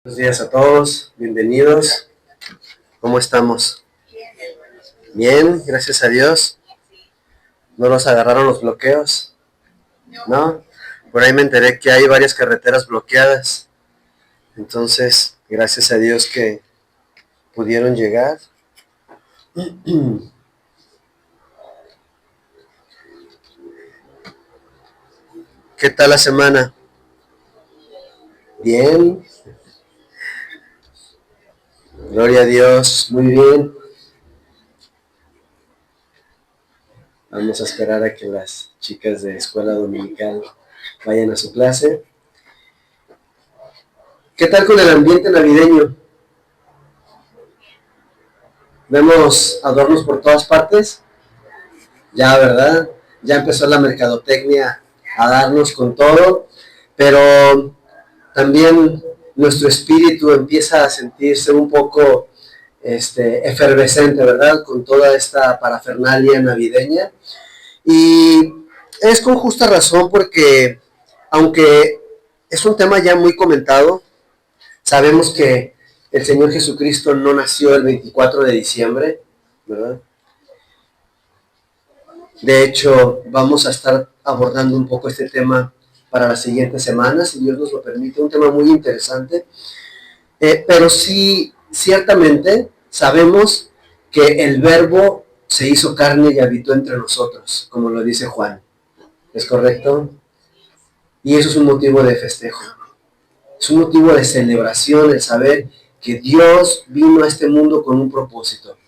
Buenos días a todos, bienvenidos. ¿Cómo estamos? Bien, gracias a Dios. ¿No nos agarraron los bloqueos? ¿No? Por ahí me enteré que hay varias carreteras bloqueadas. Entonces, gracias a Dios que pudieron llegar. ¿Qué tal la semana? Bien. Gloria a Dios, muy bien. Vamos a esperar a que las chicas de escuela dominical vayan a su clase. ¿Qué tal con el ambiente navideño? ¿Vemos adornos por todas partes? Ya, ¿verdad? Ya empezó la mercadotecnia a darnos con todo, pero también nuestro espíritu empieza a sentirse un poco efervescente, ¿verdad? Con toda esta parafernalia navideña. Y es con justa razón porque, aunque es un tema ya muy comentado, sabemos que el Señor Jesucristo no nació el 24 de diciembre, ¿verdad? De hecho, vamos a estar abordando un poco este tema para las siguientes semanas, si Dios nos lo permite, un tema muy interesante. Pero sí, ciertamente sabemos que el Verbo se hizo carne y habitó entre nosotros, como lo dice Juan. ¿Es correcto? Y eso es un motivo de festejo. Es un motivo de celebración el saber que Dios vino a este mundo con un propósito.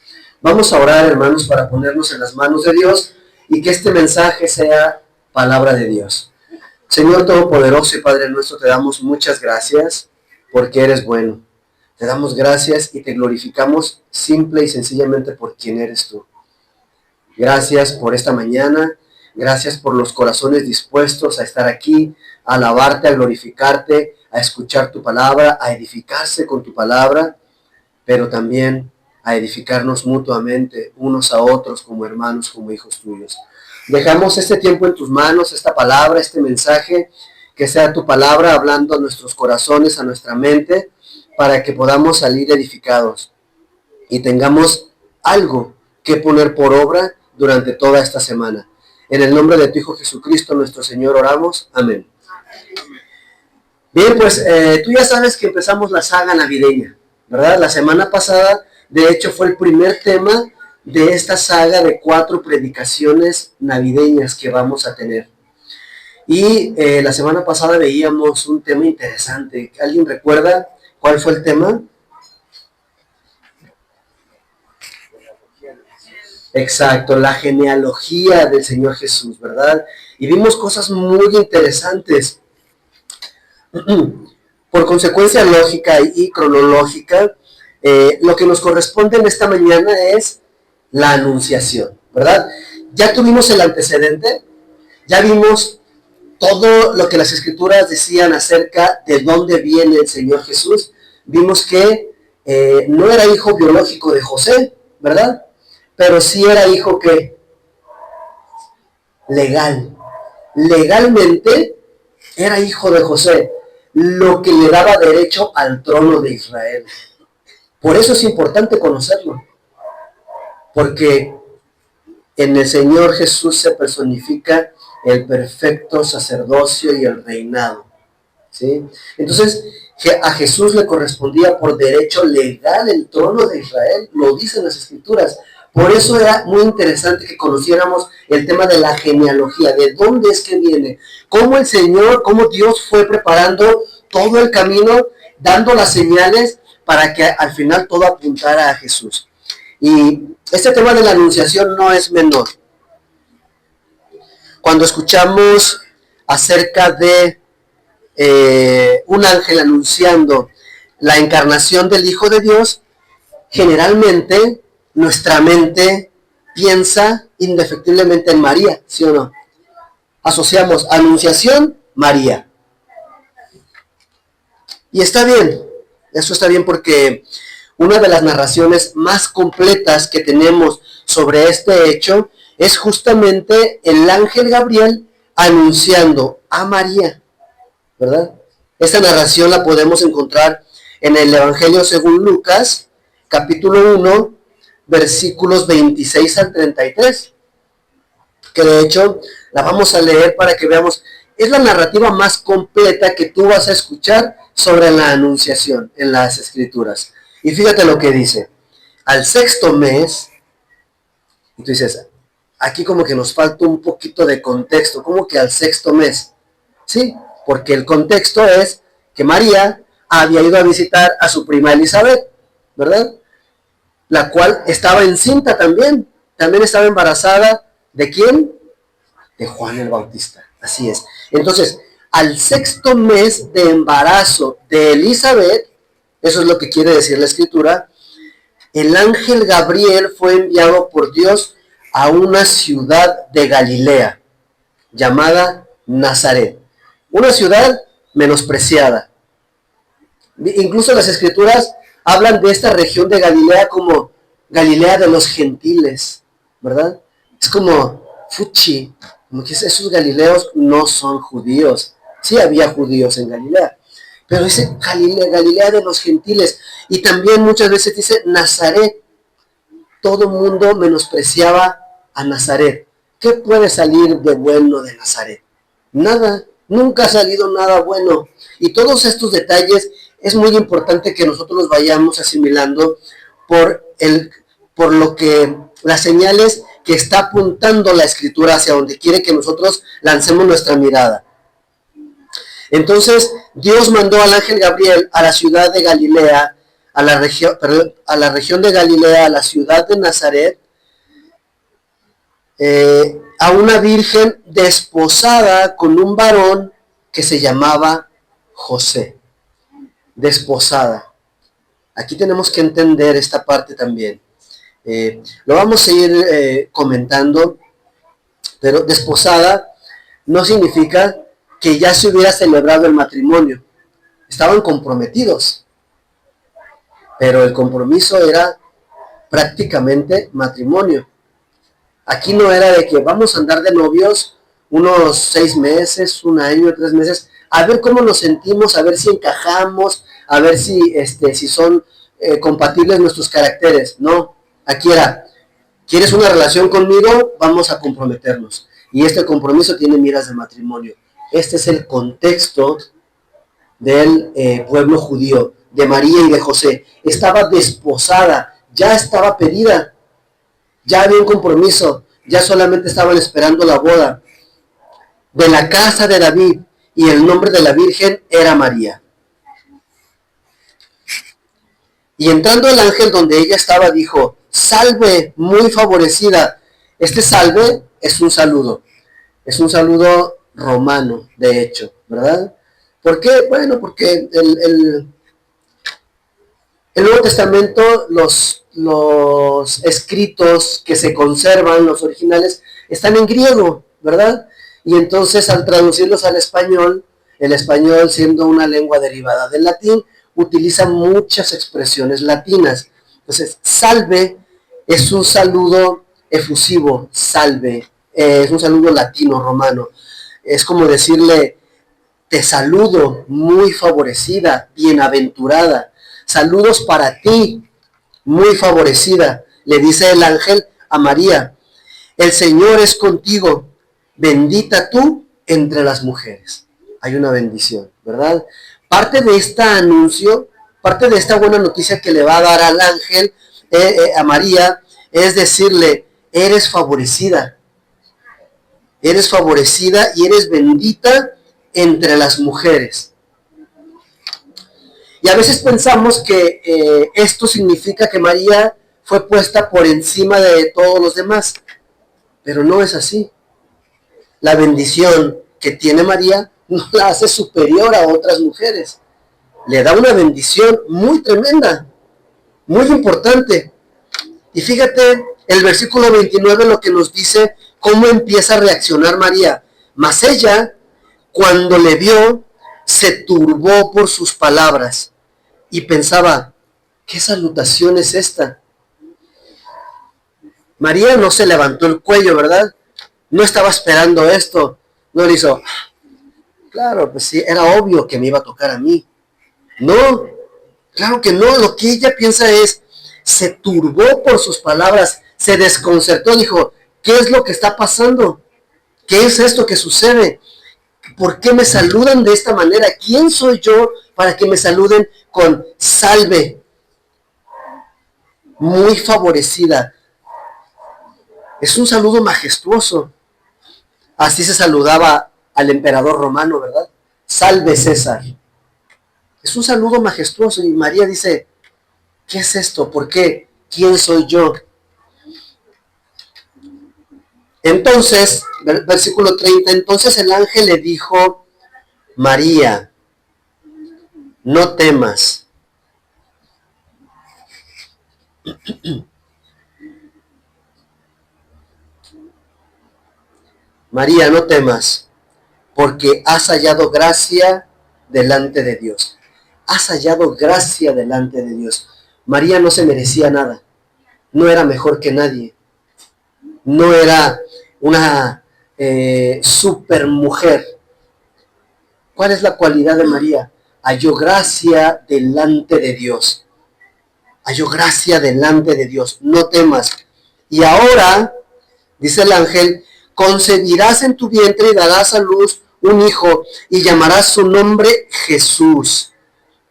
Vamos a orar, hermanos, para ponernos en las manos de Dios y que este mensaje sea palabra de Dios. Señor Todopoderoso y Padre nuestro, te damos muchas gracias porque eres bueno. Te damos gracias y te glorificamos simple y sencillamente por quien eres tú. Gracias por esta mañana, gracias por los corazones dispuestos a estar aquí, a alabarte, a glorificarte, a escuchar tu palabra, a edificarse con tu palabra, pero también a edificarnos mutuamente unos a otros como hermanos, como hijos tuyos. Dejamos este tiempo en tus manos, esta palabra, este mensaje, que sea tu palabra hablando a nuestros corazones, a nuestra mente, para que podamos salir edificados y tengamos algo que poner por obra durante toda esta semana. En el nombre de tu Hijo Jesucristo, nuestro Señor, oramos. Amén. Bien, pues tú ya sabes que empezamos la saga navideña, ¿verdad? La semana pasada, de hecho, fue el primer tema de esta saga de 4 predicaciones navideñas que vamos a tener. Y la semana pasada veíamos un tema interesante. ¿Alguien recuerda cuál fue el tema? Exacto, la genealogía del Señor Jesús, ¿verdad? Y vimos cosas muy interesantes. Por consecuencia lógica y cronológica, lo que nos corresponde en esta mañana es la anunciación, ¿verdad? Ya tuvimos el antecedente, ya vimos todo lo que las escrituras decían acerca de dónde viene el Señor Jesús. Vimos que no era hijo biológico de José, ¿verdad? Pero sí era hijo que legal. Legalmente era hijo de José, lo que le daba derecho al trono de Israel. Por eso es importante conocerlo, porque en el Señor Jesús se personifica el perfecto sacerdocio y el reinado, ¿sí? Entonces, a Jesús le correspondía por derecho legal el trono de Israel, lo dicen las Escrituras. Por eso era muy interesante que conociéramos el tema de la genealogía, de dónde es que viene, cómo el Señor, cómo Dios fue preparando todo el camino, dando las señales para que al final todo apuntara a Jesús. Y este tema de la anunciación no es menor. Cuando escuchamos acerca de un ángel anunciando la encarnación del Hijo de Dios, generalmente nuestra mente piensa indefectiblemente en María, ¿sí o no? Asociamos anunciación, María. Y está bien, eso está bien porque una de las narraciones más completas que tenemos sobre este hecho es justamente el ángel Gabriel anunciando a María, ¿verdad? Esta narración la podemos encontrar en el Evangelio según Lucas, capítulo 1, versículos 26 al 33, que de hecho la vamos a leer para que veamos. Es la narrativa más completa que tú vas a escuchar sobre la anunciación en las Escrituras. Y fíjate lo que dice. Al sexto mes, y tú dices, aquí como que nos falta un poquito de contexto, como que al sexto mes. Sí, porque el contexto es que María había ido a visitar a su prima Elizabeth, ¿verdad? La cual estaba encinta también estaba embarazada. ¿De quién? De Juan el Bautista, así es. Entonces, al sexto mes de embarazo de Elizabeth, eso es lo que quiere decir la Escritura, el ángel Gabriel fue enviado por Dios a una ciudad de Galilea, llamada Nazaret. Una ciudad menospreciada. Incluso las Escrituras hablan de esta región de Galilea como Galilea de los gentiles, ¿verdad? Es como fuchi, como que esos galileos no son judíos. Sí había judíos en Galilea, pero dice Galilea de los gentiles. Y también muchas veces dice Nazaret. Todo el mundo menospreciaba a Nazaret. ¿Qué puede salir de bueno de Nazaret? Nada, nunca ha salido nada bueno. Y todos estos detalles es muy importante que nosotros los vayamos asimilando por lo que las señales que está apuntando la Escritura hacia donde quiere que nosotros lancemos nuestra mirada. Entonces, Dios mandó al ángel Gabriel a la ciudad de Galilea, a la región de Galilea, a la ciudad de Nazaret, a una virgen desposada con un varón que se llamaba José. Desposada. Aquí tenemos que entender esta parte también. Lo vamos a ir comentando, pero desposada no significa que ya se hubiera celebrado el matrimonio. Estaban comprometidos, pero el compromiso era prácticamente matrimonio. Aquí no era de que vamos a andar de novios unos 6 meses, 1 año, 3 meses, a ver cómo nos sentimos, a ver si encajamos, a ver si son compatibles nuestros caracteres. No, aquí era, ¿quieres una relación conmigo? Vamos a comprometernos. Y este compromiso tiene miras de matrimonio. Este es el contexto del pueblo judío, de María y de José. Estaba desposada, ya estaba pedida, ya había un compromiso, ya solamente estaban esperando la boda. De la casa de David, y el nombre de la virgen era María. Y entrando el ángel donde ella estaba, dijo, salve, muy favorecida. Este salve es un saludo romano, de hecho, ¿verdad? ¿Por qué? Bueno, porque el Nuevo Testamento, los escritos que se conservan, los originales, están en griego, ¿verdad? Y entonces al traducirlos al español, el español siendo una lengua derivada del latín, utiliza muchas expresiones latinas. Entonces, salve es un saludo efusivo, salve, es un saludo latino, romano. Es como decirle, te saludo, muy favorecida, bienaventurada. Saludos para ti, muy favorecida, le dice el ángel a María. El Señor es contigo, bendita tú entre las mujeres. Hay una bendición, ¿verdad? Parte de este anuncio, parte de esta buena noticia que le va a dar al ángel a María, es decirle, eres favorecida y eres bendita entre las mujeres. Y a veces pensamos que esto significa que María fue puesta por encima de todos los demás, pero no es así. La bendición que tiene María no la hace superior a otras mujeres. Le da una bendición muy tremenda, muy importante. Y fíjate, el versículo 29 lo que nos dice cómo empieza a reaccionar María. Mas ella, cuando le vio, se turbó por sus palabras y pensaba, ¿qué salutación es esta? María no se levantó el cuello, ¿verdad? No estaba esperando esto. No le hizo, claro, pues sí, era obvio que me iba a tocar a mí. No, Claro que no, lo que ella piensa es, se turbó por sus palabras, se desconcertó, dijo, ¿qué es lo que está pasando? ¿Qué es esto que sucede? ¿Por qué me saludan de esta manera? ¿Quién soy yo para que me saluden con salve? Muy favorecida. Es un saludo majestuoso. Así se saludaba al emperador romano, ¿verdad? Salve César. Es un saludo majestuoso y María dice, ¿qué es esto? ¿Por qué? ¿Quién soy yo? Entonces, versículo 30, entonces el ángel le dijo, María, no temas. María, no temas, porque has hallado gracia delante de Dios. Has hallado gracia delante de Dios. María no se merecía nada. No era mejor que nadie. No era una super mujer. ¿Cuál es la cualidad de María? Halló gracia delante de Dios. Halló gracia delante de Dios. No temas. Y ahora, dice el ángel, concebirás en tu vientre y darás a luz un hijo y llamarás su nombre Jesús.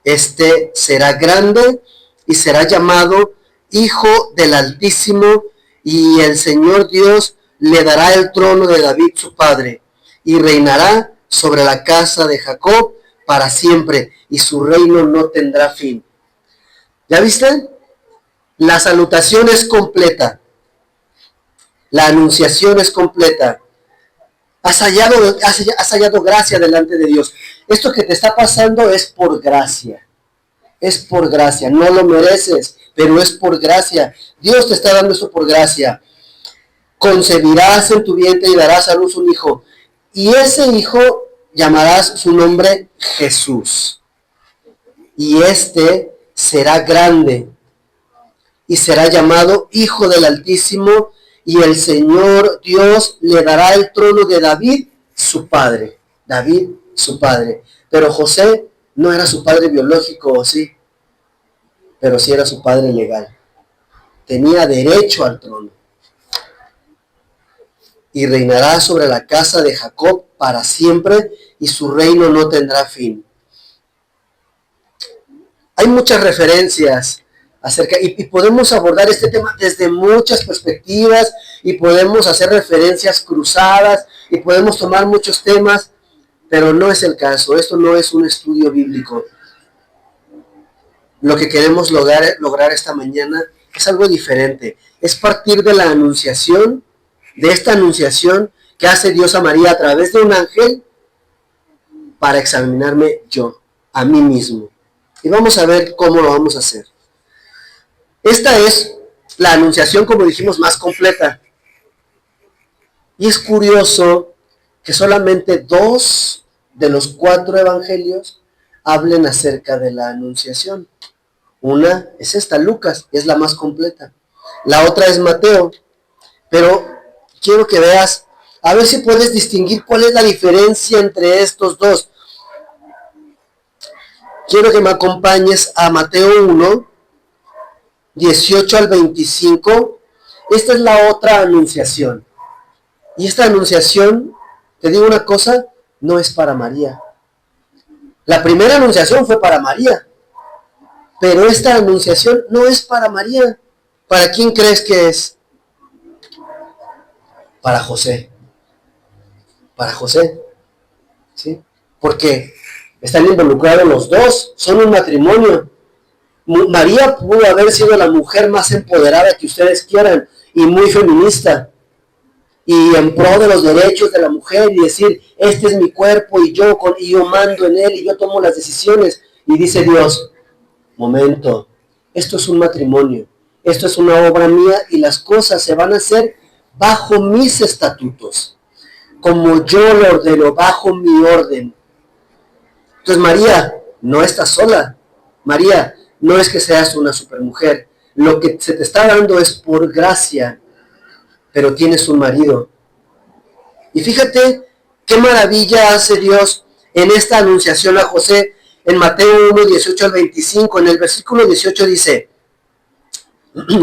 Este será grande y será llamado Hijo del Altísimo, y el Señor Dios le dará el trono de David su padre, y reinará sobre la casa de Jacob para siempre, y su reino no tendrá fin. ¿Ya viste? La salutación es completa. La anunciación es completa. Has hallado gracia delante de Dios. Esto que te está pasando es por gracia. Es por gracia. No lo mereces, pero es por gracia. Dios te está dando esto por gracia. Concebirás en tu vientre y darás a luz un hijo. Y ese hijo llamarás su nombre Jesús. Y este será grande y será llamado Hijo del Altísimo, y el Señor Dios le dará el trono de David, su padre. David, su padre. Pero José no era su padre biológico, ¿o sí? Pero sí era su padre legal. Tenía derecho al trono. Y reinará sobre la casa de Jacob para siempre, y su reino no tendrá fin. Hay muchas referencias acerca, y podemos abordar este tema desde muchas perspectivas, y podemos hacer referencias cruzadas, y podemos tomar muchos temas, pero no es el caso. Esto no es un estudio bíblico. Lo que queremos lograr esta mañana es algo diferente. Es partir de la anunciación, de esta anunciación que hace Dios a María a través de un ángel, para examinarme yo, a mí mismo. Y vamos a ver cómo lo vamos a hacer. Esta es la anunciación, como dijimos, más completa. Y es curioso que solamente 2 de los 4 evangelios hablen acerca de la anunciación. Una es esta, Lucas, es la más completa. La otra es Mateo. Pero quiero que veas, a ver si puedes distinguir cuál es la diferencia entre estos dos. Quiero que me acompañes a Mateo 1, 18 al 25. Esta es la otra anunciación. Y esta anunciación, te digo una cosa, no es para María. La primera anunciación fue para María, pero esta anunciación no es para María. ¿Para quién crees que es? Para José. Para José. ¿Sí? Porque están involucrados los dos, son un matrimonio. María pudo haber sido la mujer más empoderada que ustedes quieran, y muy feminista, y en pro de los derechos de la mujer, y decir, este es mi cuerpo, y yo mando en él, y yo tomo las decisiones. Y dice Dios, momento, esto es un matrimonio, esto es una obra mía, y las cosas se van a hacer bajo mis estatutos, como yo lo ordeno, bajo mi orden. Entonces María no está sola. María, no es que seas una supermujer. Lo que se te está dando es por gracia, pero tienes un marido. Y fíjate qué maravilla hace Dios en esta anunciación a José, en Mateo 1, 18 al 25, en el versículo 18 dice,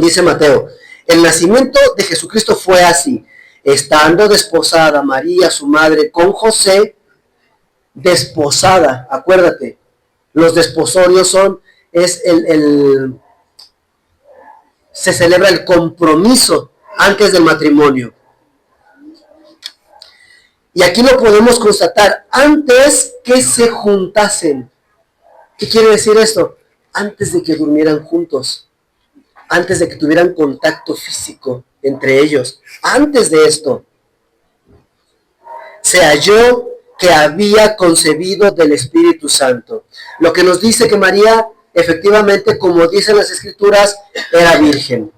dice Mateo, el nacimiento de Jesucristo fue así, estando desposada María, su madre, con José, desposada, acuérdate, los desposorios se celebra el compromiso antes del matrimonio. Y aquí lo podemos constatar, antes que se juntasen. ¿Qué quiere decir esto? Antes de que durmieran juntos, antes de que tuvieran contacto físico entre ellos, antes de esto, se halló que había concebido del Espíritu Santo. Lo que nos dice que María, efectivamente, como dicen las Escrituras, era virgen.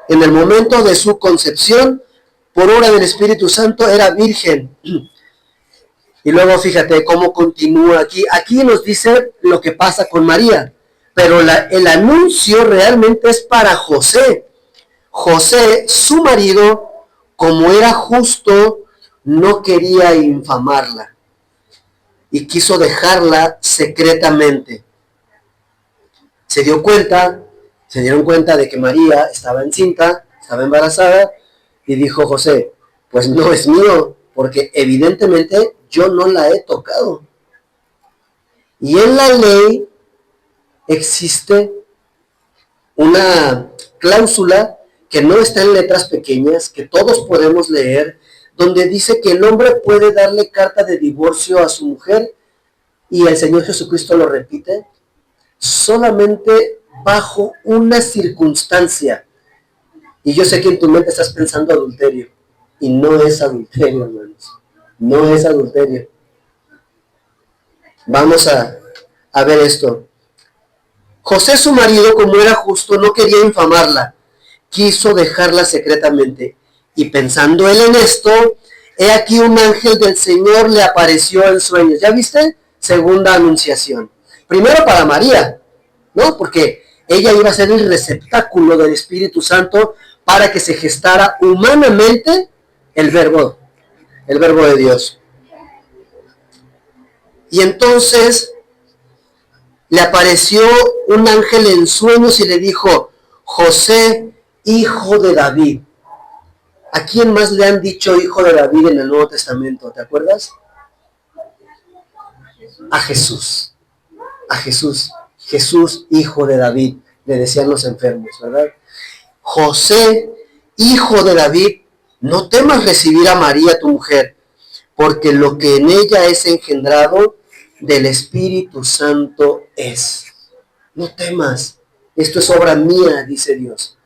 En el momento de su concepción, por obra del Espíritu Santo, era virgen. Y luego fíjate cómo continúa aquí. Aquí nos dice lo que pasa con María, pero el anuncio realmente es para José. José, su marido, como era justo, no quería infamarla y quiso dejarla secretamente. Se dieron cuenta de que María estaba encinta, estaba embarazada, y dijo José, pues no es mío, porque evidentemente yo no la he tocado. Y en la ley existe una cláusula que no está en letras pequeñas, que todos podemos leer, donde dice que el hombre puede darle carta de divorcio a su mujer, y el Señor Jesucristo lo repite, solamente bajo una circunstancia. Y yo sé que en tu mente estás pensando adulterio, y no es adulterio, hermanos, no es adulterio. Vamos a ver esto. José, su marido, como era justo, no quería infamarla, quiso dejarla secretamente. Y pensando él en esto, he aquí un ángel del Señor le apareció en sueños. ¿Ya viste? Segunda anunciación. Primero para María, ¿no? Porque ella iba a ser el receptáculo del Espíritu Santo para que se gestara humanamente el verbo de Dios. Y entonces le apareció un ángel en sueños y le dijo, José, hijo de David. ¿A quién más le han dicho hijo de David en el Nuevo Testamento? ¿Te acuerdas? A Jesús. A Jesús. Jesús, hijo de David, le decían los enfermos, ¿verdad? José, hijo de David, no temas recibir a María, tu mujer, porque lo que en ella es engendrado del Espíritu Santo es. No temas, esto es obra mía, dice Dios.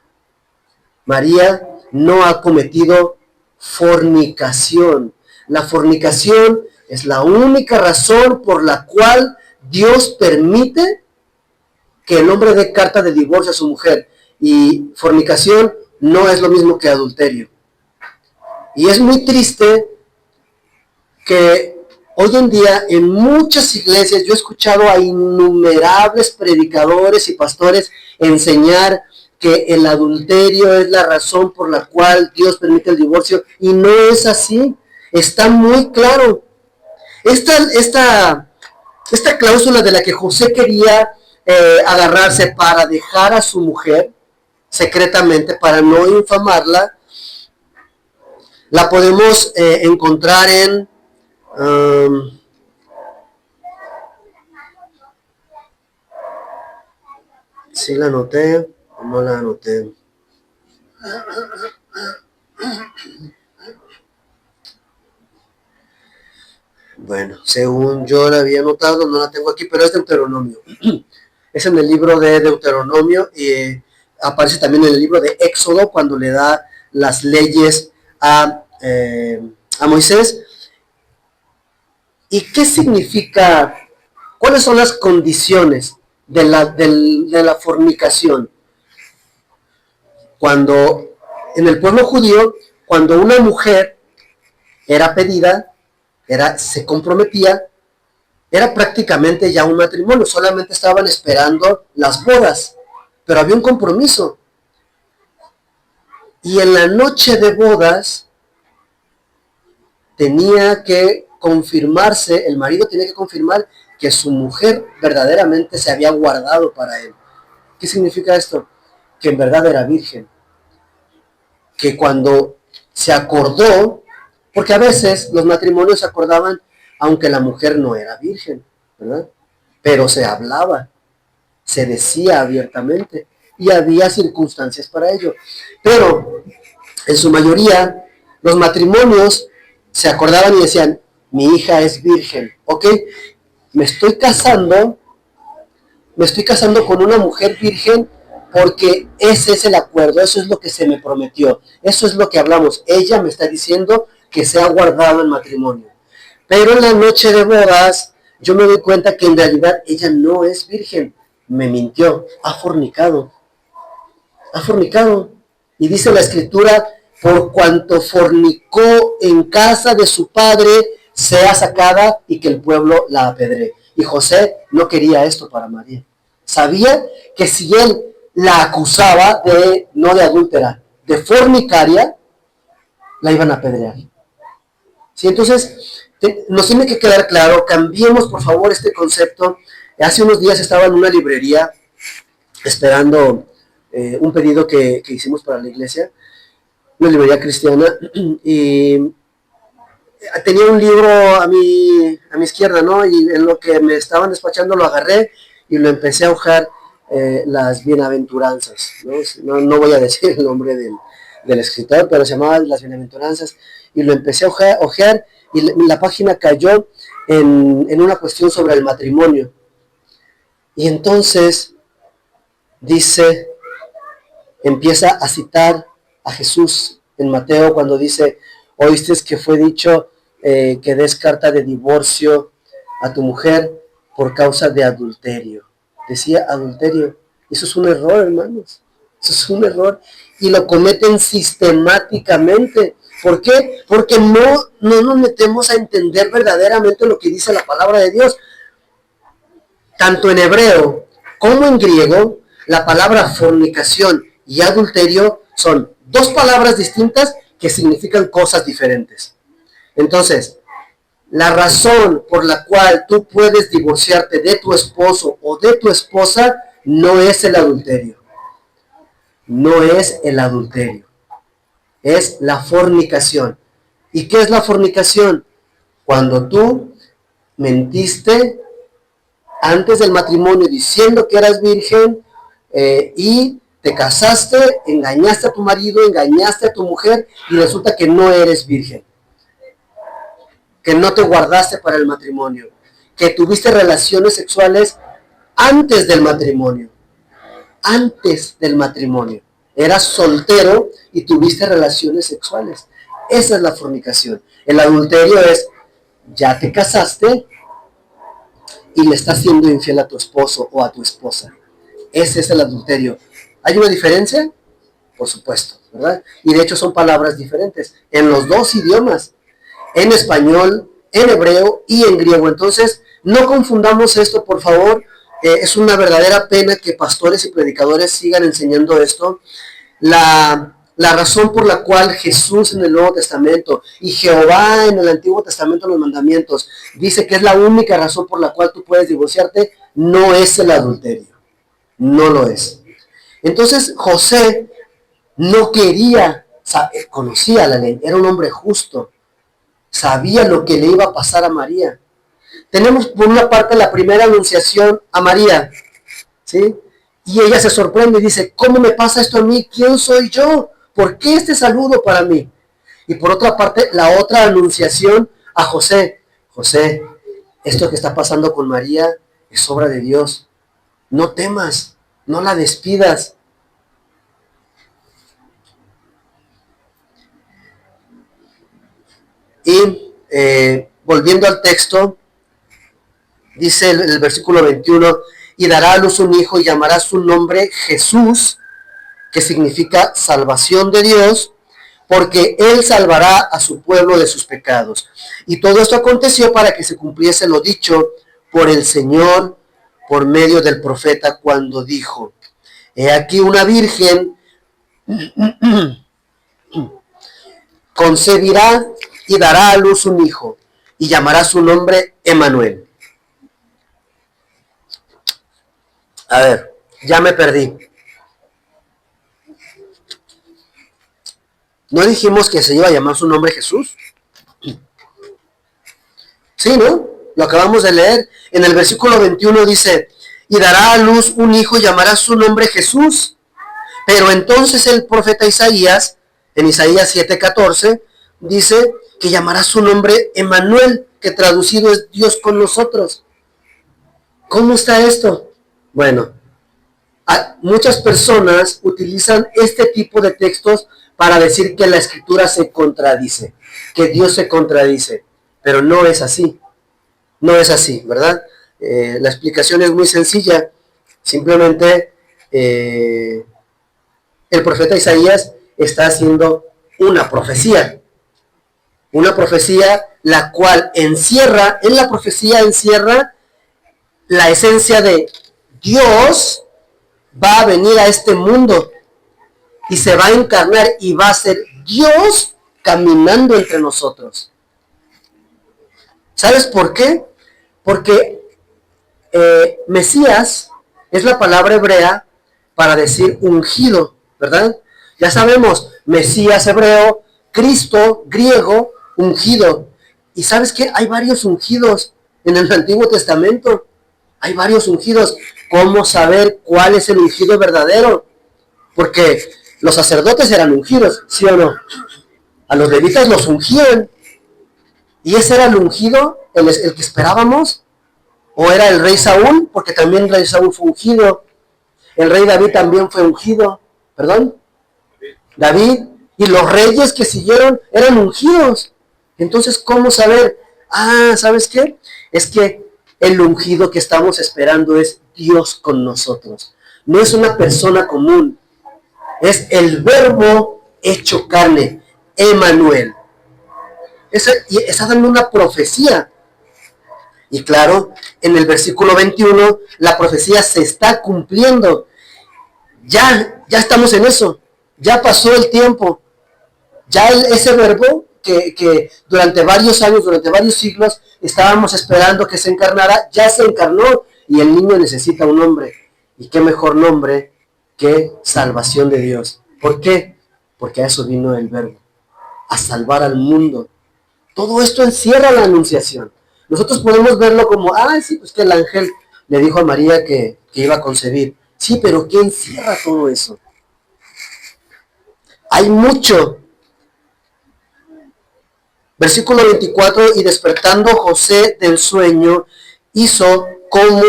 María no ha cometido fornicación. La fornicación es la única razón por la cual Dios permite que el hombre dé carta de divorcio a su mujer. Y fornicación no es lo mismo que adulterio. Y es muy triste que hoy en día en muchas iglesias yo he escuchado a innumerables predicadores y pastores enseñar que el adulterio es la razón por la cual Dios permite el divorcio, y no es así. Está muy claro. Esta cláusula de la que José quería agarrarse para dejar a su mujer secretamente, para no infamarla, la podemos encontrar en ¿sí la anoté o no la anoté? Bueno, según yo la había anotado, no la tengo aquí, pero es Deuteronomio. Es en el libro de Deuteronomio y aparece también en el libro de Éxodo cuando le da las leyes a Moisés. ¿Y qué significa? ¿Cuáles son las condiciones de la fornicación? Cuando en el pueblo judío, cuando una mujer era pedida, se comprometía, era prácticamente ya un matrimonio, solamente estaban esperando las bodas, pero había un compromiso. Y en la noche de bodas tenía que confirmarse, el marido tenía que confirmar que su mujer verdaderamente se había guardado para él. ¿Qué significa esto? Que en verdad era virgen. Que cuando se acordó, porque a veces los matrimonios se acordaban aunque la mujer no era virgen, ¿verdad? Pero se hablaba, se decía abiertamente y había circunstancias para ello. Pero en su mayoría los matrimonios se acordaban y decían, mi hija es virgen, ¿ok? Me estoy casando con una mujer virgen porque ese es el acuerdo, eso es lo que se me prometió, eso es lo que hablamos. Ella me está diciendo que se ha guardado el matrimonio. Pero en la noche de bodas, yo me doy cuenta que en realidad ella no es virgen. Me mintió, ha fornicado. Ha fornicado. Y dice la escritura, por cuanto fornicó en casa de su padre, sea sacada y que el pueblo la apedree. Y José no quería esto para María. Sabía que si él la acusaba no de adúltera, de fornicaria, la iban a apedrear. ¿Sí? Entonces, nos tiene que quedar claro, cambiemos por favor este concepto. Hace unos días estaba en una librería esperando un pedido que hicimos para la iglesia, una librería cristiana, y tenía un libro a mi izquierda, ¿no? Y en lo que me estaban despachando lo agarré y lo empecé a hojar las bienaventuranzas, ¿no? No voy a decir el nombre del escritor, pero se llamaba Las Bienaventuranzas, y lo empecé a hojear y la página cayó en una cuestión sobre el matrimonio. Y entonces dice, empieza a citar a Jesús en Mateo cuando dice, oíste que fue dicho que des carta de divorcio a tu mujer por causa de adulterio. Decía adulterio. Eso es un error, hermanos. Eso es un error. Y lo cometen sistemáticamente. ¿Por qué? Porque no nos metemos a entender verdaderamente lo que dice la palabra de Dios. Tanto en hebreo como en griego, la palabra fornicación y adulterio son dos palabras distintas que significan cosas diferentes. Entonces, la razón por la cual tú puedes divorciarte de tu esposo o de tu esposa no es el adulterio. No es el adulterio. Es la fornicación. ¿Y qué es la fornicación? Cuando tú mentiste antes del matrimonio diciendo que eras virgen y te casaste, engañaste a tu marido, engañaste a tu mujer y resulta que no eres virgen, que no te guardaste para el matrimonio, que tuviste relaciones sexuales antes del matrimonio, eras soltero y tuviste relaciones sexuales. Esa es la fornicación. El adulterio es, ya te casaste y le estás siendo infiel a tu esposo o a tu esposa. Ese es el adulterio. ¿Hay una diferencia? Por supuesto, ¿verdad? Y de hecho son palabras diferentes en los dos idiomas, en español, en hebreo y en griego. Entonces, no confundamos esto, por favor. Es una verdadera pena que pastores y predicadores sigan enseñando esto. La razón por la cual Jesús en el Nuevo Testamento y Jehová en el Antiguo Testamento, los mandamientos, dice que es la única razón por la cual tú puedes divorciarte, no es el adulterio. No lo es. Entonces José no quería, conocía la ley, era un hombre justo, sabía lo que le iba a pasar a María. Tenemos por una parte la primera anunciación a María, ¿sí? Y ella se sorprende y dice, ¿cómo me pasa esto a mí? ¿Quién soy yo? ¿Por qué este saludo para mí? Y por otra parte, la otra anunciación a José. José, esto que está pasando con María es obra de Dios. No temas, no la despidas. Y volviendo al texto, dice el versículo 21, y dará a luz un hijo y llamará su nombre Jesús, que significa salvación de Dios, porque él salvará a su pueblo de sus pecados. Y todo esto aconteció para que se cumpliese lo dicho por el Señor por medio del profeta cuando dijo, he aquí una virgen concebirá y dará a luz un hijo y llamará su nombre Emmanuel. A ver, ya me perdí. ¿No dijimos que se iba a llamar su nombre Jesús? Sí, ¿no? Lo acabamos de leer. En el versículo 21 dice, y dará a luz un hijo y llamará su nombre Jesús. Pero entonces el profeta Isaías, en Isaías 7:14, dice que llamará su nombre Emmanuel, que traducido es Dios con nosotros. ¿Cómo está esto? Bueno, muchas personas utilizan este tipo de textos para decir que la escritura se contradice, que Dios se contradice, pero no es así, no es así, ¿verdad? La explicación es muy sencilla, simplemente el profeta Isaías está haciendo una profecía la cual encierra, en la profecía encierra la esencia de Dios va a venir a este mundo y se va a encarnar y va a ser Dios caminando entre nosotros. ¿Sabes por qué? Porque Mesías es la palabra hebrea para decir ungido, ¿verdad? Ya sabemos, Mesías hebreo, Cristo griego, ungido. ¿Y sabes qué? Hay varios ungidos en el Antiguo Testamento. Hay varios ungidos. ¿Cómo saber cuál es el ungido verdadero? Porque los sacerdotes eran ungidos, ¿sí o no? A los levitas los ungían. ¿Y ese era el ungido, el que esperábamos? ¿O era el rey Saúl? Porque también el rey Saúl fue ungido. El rey David también fue ungido. ¿Perdón? David. Y los reyes que siguieron eran ungidos. Entonces, ¿cómo saber? ¿Sabes qué? Es que el ungido que estamos esperando es Dios con nosotros. No es una persona común. Es el verbo hecho carne. Emmanuel. Está dando una profecía. Y claro, en el versículo 21, la profecía se está cumpliendo. Ya estamos en eso. Ya pasó el tiempo. Ya ese verbo que durante varios años, durante varios siglos, estábamos esperando que se encarnara, ya se encarnó y el niño necesita un nombre. ¿Y qué mejor nombre que salvación de Dios? ¿Por qué? Porque a eso vino el verbo, a salvar al mundo. Todo esto encierra la anunciación. Nosotros podemos verlo como, sí, pues que el ángel le dijo a María que iba a concebir. Sí, pero ¿qué encierra todo eso? Hay mucho. Versículo 24, y despertando José del sueño, hizo como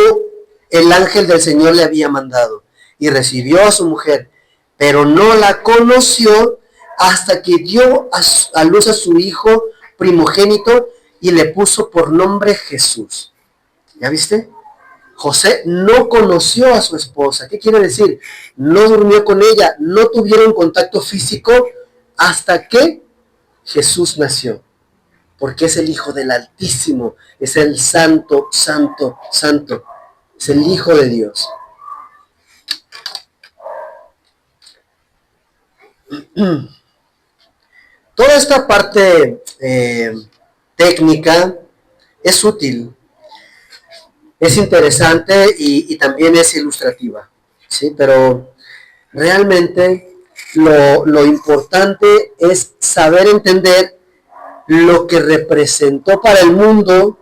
el ángel del Señor le había mandado, y recibió a su mujer, pero no la conoció hasta que dio a luz a su hijo primogénito y le puso por nombre Jesús. ¿Ya viste? José no conoció a su esposa. ¿Qué quiere decir? No durmió con ella, no tuvieron contacto físico hasta que Jesús nació. Porque es el Hijo del Altísimo, es el Santo, Santo, Santo. Es el Hijo de Dios. Toda esta parte técnica es útil, es interesante y también es ilustrativa, ¿sí? Pero realmente lo importante es saber entender lo que representó para el mundo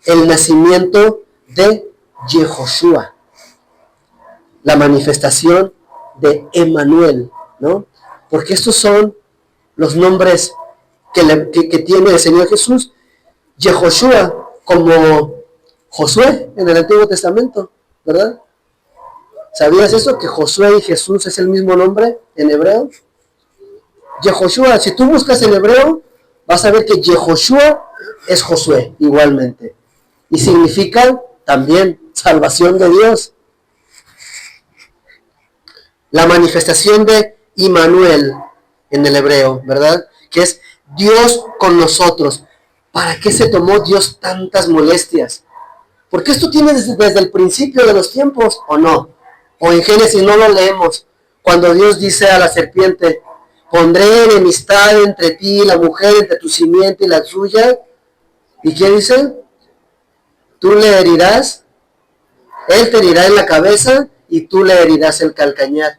el nacimiento de Yehoshua, la manifestación de Emmanuel, ¿no? Porque estos son los nombres que tiene el Señor Jesús. Yehoshua, como Josué en el Antiguo Testamento, ¿verdad? ¿Sabías eso? Que Josué y Jesús es el mismo nombre en hebreo. Yehoshua, si tú buscas en hebreo, vas a ver que Yehoshua es Josué igualmente. Y significa también salvación de Dios. La manifestación de Immanuel en el hebreo, ¿verdad? Que es Dios con nosotros. ¿Para qué se tomó Dios tantas molestias? Porque esto tiene desde el principio de los tiempos, ¿o no? O en Génesis no lo leemos. Cuando Dios dice a la serpiente, pondré enemistad entre ti y la mujer, entre tu simiente y la suya. ¿Y qué dice? Tú le herirás, él te herirá en la cabeza y tú le herirás el calcañar.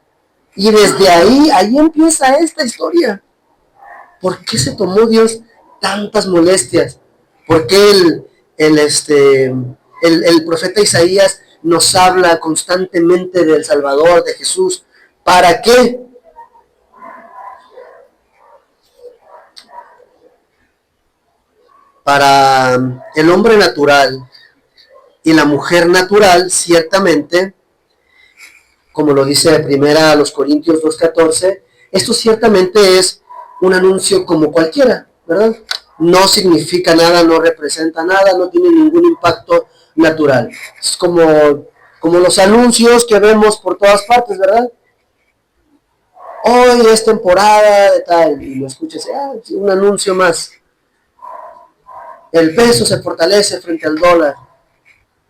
Y desde ahí empieza esta historia. ¿Por qué se tomó Dios tantas molestias? ¿Por qué el profeta Isaías nos habla constantemente del Salvador, de Jesús? ¿Para qué? Para el hombre natural y la mujer natural, ciertamente, como lo dice primera a los Corintios 2:14, esto ciertamente es un anuncio como cualquiera, ¿verdad? No significa nada, no representa nada, no tiene ningún impacto natural. Es como los anuncios que vemos por todas partes, ¿verdad? Hoy es temporada de tal, y lo escuchas, un anuncio más. El peso se fortalece frente al dólar.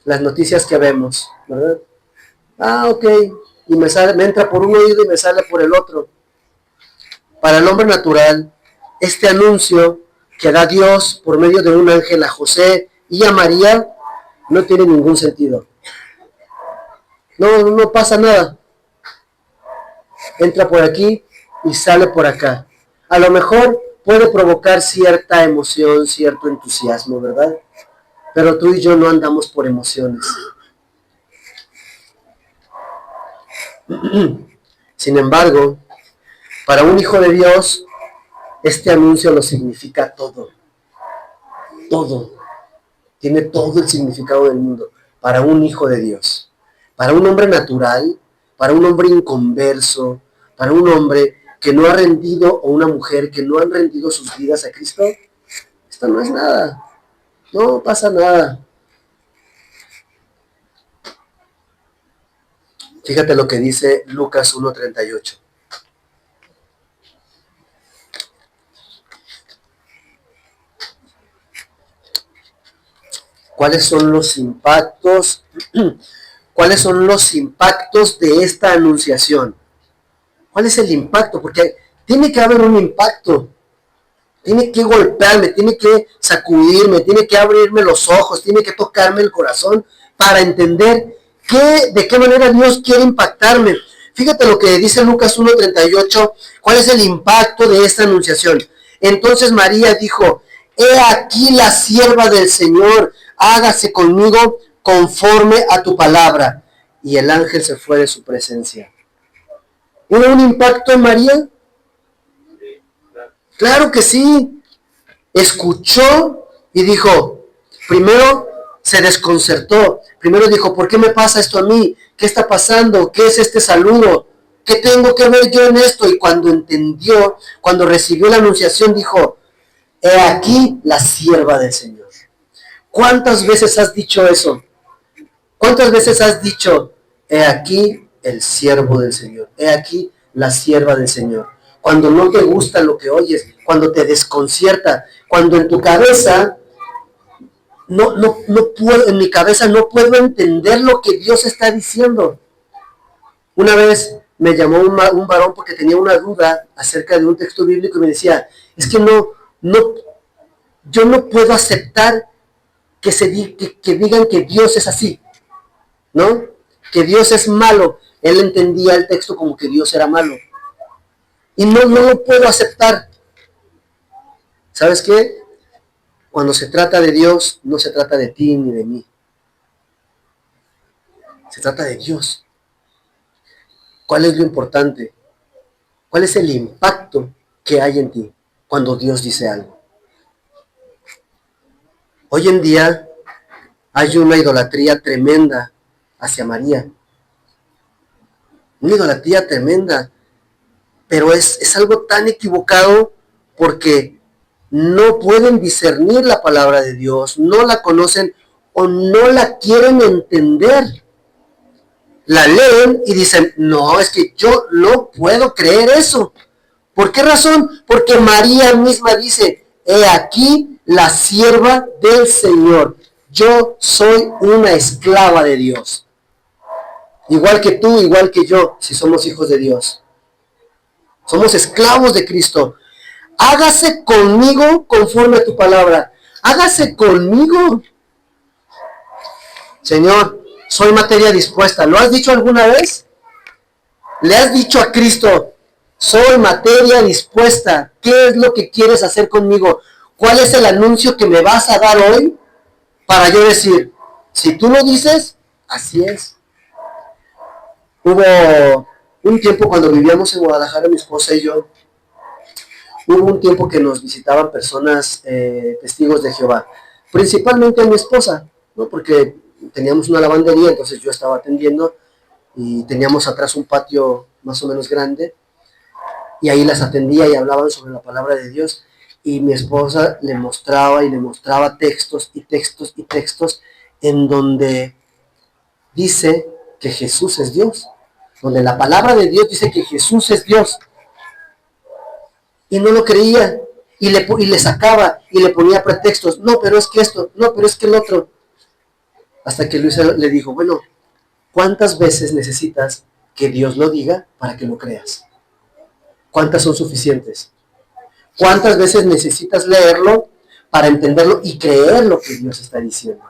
Las noticias que vemos, ¿verdad? Ok, y me entra por un oído y me sale por el otro. Para el hombre natural, este anuncio que da Dios por medio de un ángel a José y a María no tiene ningún sentido. No pasa nada. Entra por aquí y sale por acá. A lo mejor puede provocar cierta emoción, cierto entusiasmo, ¿verdad? Pero tú y yo no andamos por emociones. Sin embargo, para un hijo de Dios, este anuncio lo significa todo. Todo. Tiene todo el significado del mundo. Para un hijo de Dios. Para un hombre natural, para un hombre inconverso, para un hombre que no ha rendido, o una mujer que no han rendido sus vidas a Cristo, esto no es nada. No pasa nada. Fíjate lo que dice Lucas 1:38. ¿Cuáles son los impactos? ¿Cuáles son los impactos de esta anunciación? ¿Cuál es el impacto? Porque tiene que haber un impacto. Tiene que golpearme, tiene que sacudirme, tiene que abrirme los ojos, tiene que tocarme el corazón para entender de qué manera Dios quiere impactarme. Fíjate lo que dice Lucas 1:38, cuál es el impacto de esta anunciación. Entonces María dijo, he aquí la sierva del Señor, hágase conmigo conforme a tu palabra. Y el ángel se fue de su presencia. ¿Hubo un impacto en María? Claro que sí. Escuchó y dijo, primero se desconcertó, primero dijo, ¿por qué me pasa esto a mí? ¿Qué está pasando? ¿Qué es este saludo? ¿Qué tengo que ver yo en esto? Y cuando entendió, cuando recibió la anunciación, dijo, he aquí la sierva del Señor. ¿Cuántas veces has dicho eso? ¿Cuántas veces has dicho, he aquí el siervo del Señor? He aquí la sierva del Señor. Cuando no te gusta lo que oyes, cuando te desconcierta, cuando en tu cabeza no puedo, en mi cabeza no puedo entender lo que Dios está diciendo. Una vez me llamó un varón porque tenía una duda acerca de un texto bíblico y me decía, es que yo no puedo aceptar que digan que Dios es así, ¿no? Que Dios es malo. Él entendía el texto como que Dios era malo. Y no lo puedo aceptar. ¿Sabes qué? Cuando se trata de Dios, no se trata de ti ni de mí. Se trata de Dios. ¿Cuál es lo importante? ¿Cuál es el impacto que hay en ti cuando Dios dice algo? Hoy en día hay una idolatría tremenda hacia María. Una idolatría tremenda. Pero es algo tan equivocado porque no pueden discernir la palabra de Dios, no la conocen o no la quieren entender. La leen y dicen, no, es que yo no puedo creer eso. ¿Por qué razón? Porque María misma dice, he aquí la sierva del Señor. Yo soy una esclava de Dios. Igual que tú, igual que yo, si somos hijos de Dios. Somos esclavos de Cristo. Hágase conmigo conforme a tu palabra. Hágase conmigo. Señor, soy materia dispuesta. ¿Lo has dicho alguna vez? ¿Le has dicho a Cristo, soy materia dispuesta? ¿Qué es lo que quieres hacer conmigo? ¿Cuál es el anuncio que me vas a dar hoy para yo decir, si tú lo dices, así es? Hubo un tiempo cuando vivíamos en Guadalajara, mi esposa y yo, hubo un tiempo que nos visitaban personas testigos de Jehová, principalmente a mi esposa, ¿no? Porque teníamos una lavandería, entonces yo estaba atendiendo y teníamos atrás un patio más o menos grande y ahí las atendía y hablaban sobre la palabra de Dios y mi esposa le mostraba y le mostraba textos y textos y textos en donde dice que Jesús es Dios, donde la palabra de Dios dice que Jesús es Dios. Y no lo creía, y le sacaba, y le ponía pretextos, no, pero es que esto, no, pero es que el otro. Hasta que Luisa le dijo, bueno, ¿cuántas veces necesitas que Dios lo diga para que lo creas? ¿Cuántas son suficientes? ¿Cuántas veces necesitas leerlo para entenderlo y creer lo que Dios está diciendo?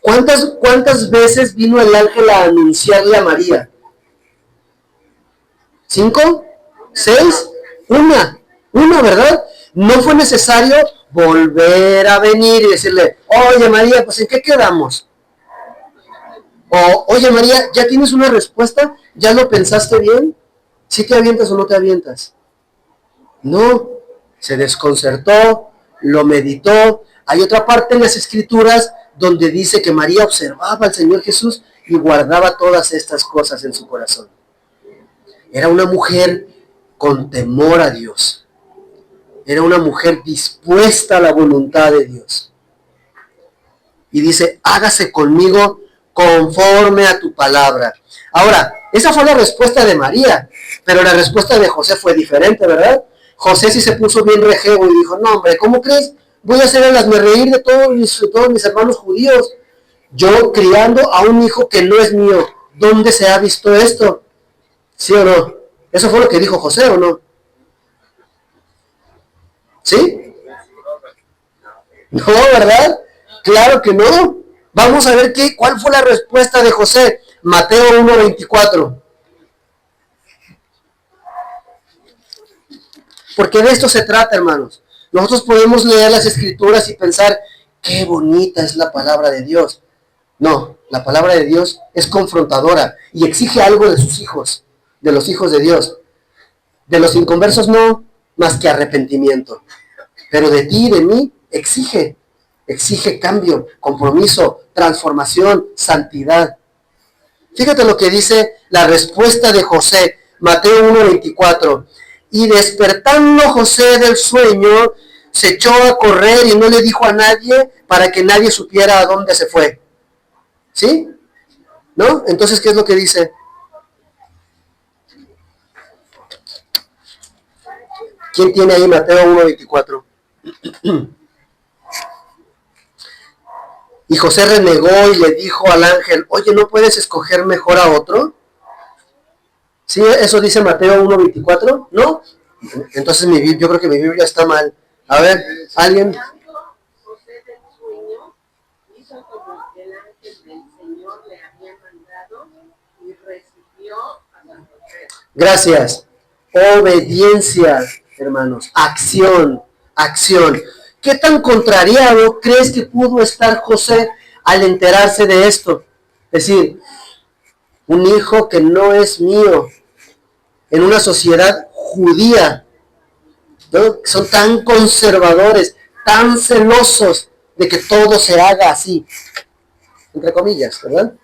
¿Cuántas veces vino el ángel a anunciarle a María? ¿5? ¿6? Una, ¿verdad? No fue necesario volver a venir y decirle, oye María, pues ¿en qué quedamos? O, oye María, ¿ya tienes una respuesta? ¿Ya lo pensaste bien? ¿Sí te avientas o no te avientas? No, se desconcertó, lo meditó. Hay otra parte en las Escrituras donde dice que María observaba al Señor Jesús y guardaba todas estas cosas en su corazón. Era una mujer con temor a Dios. Era una mujer dispuesta a la voluntad de Dios. Y dice, hágase conmigo conforme a tu palabra. Ahora, esa fue la respuesta de María, pero la respuesta de José fue diferente, ¿verdad? José sí se puso bien rejego y dijo, no hombre, ¿cómo crees? Voy a hacer el hazmerreír de todos mis hermanos judíos. Yo criando a un hijo que no es mío. ¿Dónde se ha visto esto? ¿Sí o no? ¿Eso fue lo que dijo José o no? ¿Sí? No, ¿verdad? Claro que no. Vamos a ver cuál fue la respuesta de José. Mateo 1:24. Porque de esto se trata, hermanos. Nosotros podemos leer las Escrituras y pensar, qué bonita es la palabra de Dios. No, la palabra de Dios es confrontadora y exige algo de sus hijos, de los hijos de Dios. De los inconversos no, más que arrepentimiento. Pero de ti y de mí exige cambio, compromiso, transformación, santidad. Fíjate lo que dice la respuesta de José, Mateo 1:24. Y despertando José del sueño, se echó a correr y no le dijo a nadie para que nadie supiera a dónde se fue. ¿Sí? ¿No? Entonces, ¿qué es lo que dice? ¿Quién tiene ahí Mateo 1:24? Y José renegó y le dijo al ángel, oye, ¿no puedes escoger mejor a otro? ¿Sí? ¿Eso dice Mateo 1:24? ¿No? Entonces yo creo que mi Biblia está mal. A ver, ¿alguien? José del sueño hizo como el ángel del Señor le había mandado y recibió a San José. Gracias. Obediencia, hermanos. Acción. ¿Qué tan contrariado crees que pudo estar José al enterarse de esto? Es decir, un hijo que no es mío, en una sociedad judía, ¿no? Son tan conservadores, tan celosos de que todo se haga así, entre comillas, ¿verdad?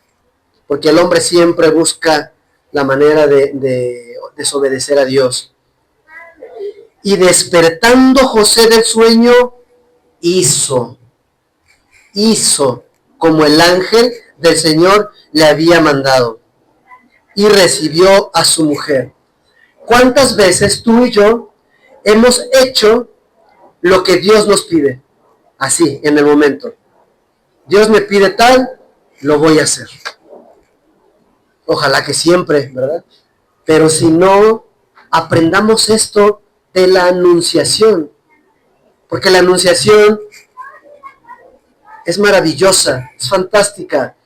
Porque el hombre siempre busca la manera de desobedecer a Dios. Y despertando José del sueño, hizo como el ángel del Señor le había mandado y recibió a su mujer. ¿Cuántas veces tú y yo hemos hecho lo que Dios nos pide? Así, en el momento. Dios me pide tal, lo voy a hacer. Ojalá que siempre, ¿verdad? Pero si no, aprendamos esto de la anunciación. Porque la anunciación es maravillosa, es fantástica.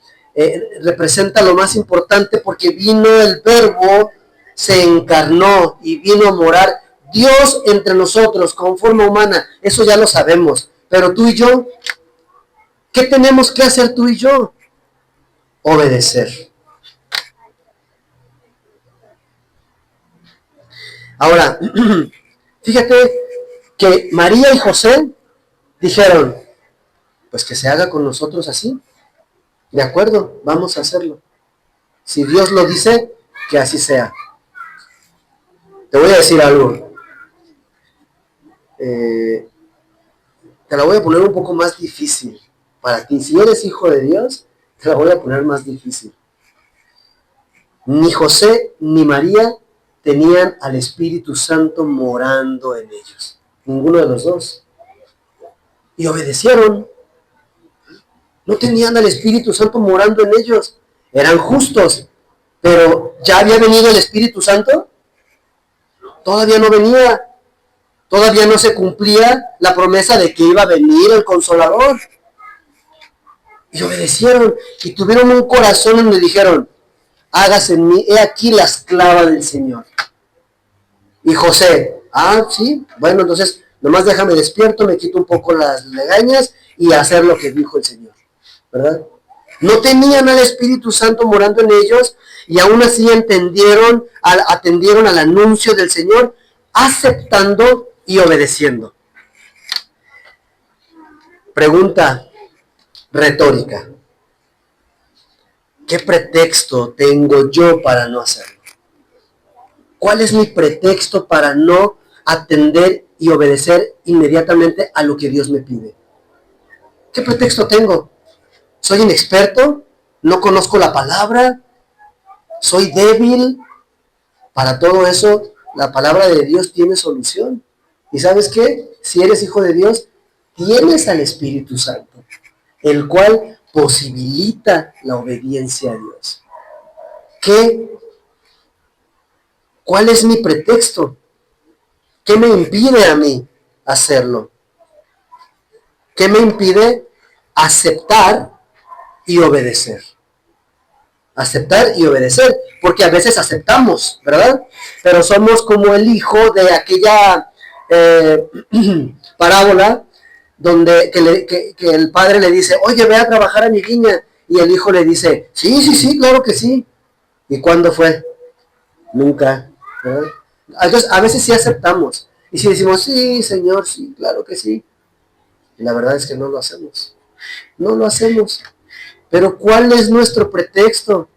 representa lo más importante porque vino el Verbo, se encarnó y vino a morar Dios entre nosotros con forma humana. Eso ya lo sabemos. Pero tú y yo, ¿qué tenemos que hacer tú y yo? Obedecer. Ahora, fíjate que María y José dijeron, pues que se haga con nosotros así. De acuerdo, vamos a hacerlo. Si Dios lo dice, que así sea. Te voy a decir algo. Te la voy a poner un poco más difícil para ti. Si eres hijo de Dios, te la voy a poner más difícil. Ni José ni María tenían al Espíritu Santo morando en ellos. Ninguno de los dos. Y obedecieron. No tenían al Espíritu Santo morando en ellos. Eran justos. Pero ¿ya había venido el Espíritu Santo? Todavía no venía. Todavía no se cumplía la promesa de que iba a venir el Consolador. Y obedecieron. Y tuvieron un corazón donde dijeron, hágase en mí, he aquí la esclava del Señor. Y José, sí, bueno, entonces nomás déjame despierto, me quito un poco las legañas y hacer lo que dijo el Señor, ¿verdad? No tenían al Espíritu Santo morando en ellos y aún así atendieron al anuncio del Señor, aceptando y obedeciendo. Pregunta retórica. ¿Qué pretexto tengo yo para no hacerlo? ¿Cuál es mi pretexto para no atender y obedecer inmediatamente a lo que Dios me pide? ¿Qué pretexto tengo? ¿Soy inexperto? ¿No conozco la palabra? ¿Soy débil? Para todo eso, la palabra de Dios tiene solución. ¿Y sabes qué? Si eres hijo de Dios, tienes al Espíritu Santo, el cual posibilita la obediencia a Dios. ¿Cuál es mi pretexto? ¿Qué me impide a mí hacerlo? ¿Qué me impide aceptar y obedecer? Aceptar y obedecer, porque a veces aceptamos, ¿verdad? Pero somos como el hijo de aquella parábola donde que el padre le dice, oye, ve a trabajar a mi viña, y el hijo le dice, sí, claro que sí. ¿Y cuándo fue? Nunca, ¿verdad? Entonces, a veces sí aceptamos, y si decimos, sí, Señor, sí, claro que sí, y la verdad es que no lo hacemos. No lo hacemos. Pero ¿cuál es nuestro pretexto?